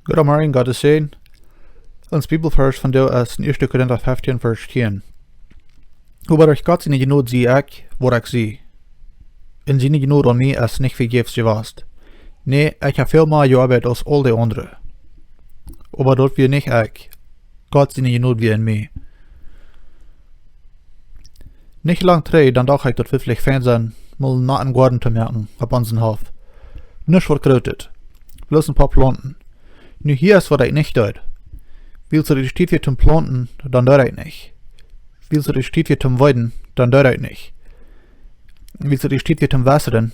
Goedemorgen, Gottes Segen. Ons Bibelvers vandaag is in 1 Korinther 15 vers 10. Hoe durch Gott seine Genade zie ik, waar ik zie. En seine Genade aan mij is niet vergeefs geweest. Nee, ik heb veel meer gearbeitet als al die anderen. Aber dort wir nicht ich. Gott seine Genade wie in mij. Nicht lang terug, dan dacht ik dat we vielleicht fijn zijn, mal nach een garten te merken, op onze hof. Nichts verkrautet. Bloß ein paar Planten. Nu hier ist, was ich nicht tut. Willst du die Stiefel zum Planten, dann tut ich nicht. Willst du die Stiefel zum Weiden, dann tut ich nicht. Willst du die Stiefel zum Wässern,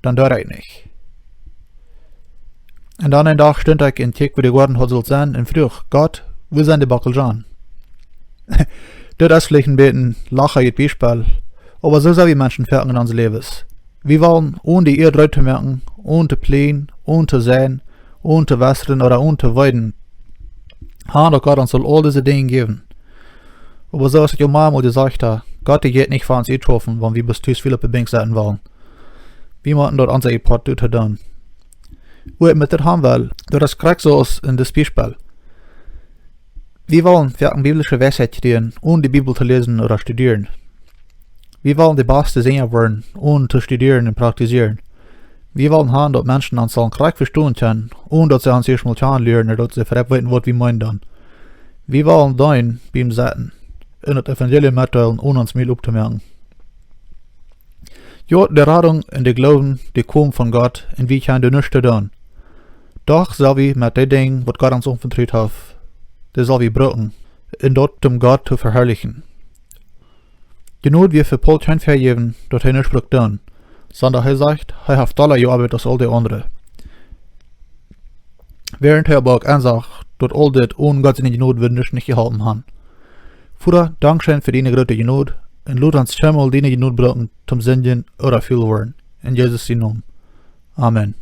dann tut ich nicht. Und dann ein Tag stund ich in Tick, wo die Garten hat soll sein, und frug, Gott, wo sind die Backeljan? Das ist vielleicht ein bisschen lacherliches Beispiel, aber so sind wir Menschen fertig in unser Lebens. Wir wollen, ohne die Erde zu merken, ohne zu plänen, ohne zu sehen, ohne zu wässern oder ohne zu weiden, haben Gott uns soll all diese Dinge geben. Aber so ist es ja mal gesagt, Gott geht nicht für uns eingetroffen, wenn wir bis zu viele Bebings sein wollen. Wir müssen dort unser Part tun. Wo ich mit das haben will, das kriegt so aus in das Beispiel. Wir wollen für eine biblische Weisheit studieren, ohne die Bibel zu lesen oder studieren. Wir wollen die beste Sänger werden, ohne zu studieren und praktizieren. Wir wollen haben, dass Menschen uns sollen korrekt verstehen können, ohne dass sie uns erstmal lernen oder dass sie verwenden, was wir meinen dann. Wir wollen dann beim Setzen in das Evangelium mitteilen, ohne uns mehr abzumerken. Ja, die Rettung und der Glauben, die kommen von Gott und wir können nichts tun. Doch soll wir mit den Dingen, was Gott uns anvertraut hat, das soll wir brauchen, und dort um Gott zu verherrlichen. Die Not wir für Paul kein vergeben, dort er nicht tun, sondern er sagt, er hat alle gearbeitet als all die anderen. Während er aber auch ansagt, dort all das ohne Gott seine Not wird nicht gehalten haben. Vater, Dankeschön für deine große Not, und lass uns scheinbar deine Not brauchen, zum Singen oder viel werden. In Jesus' Namen. Amen.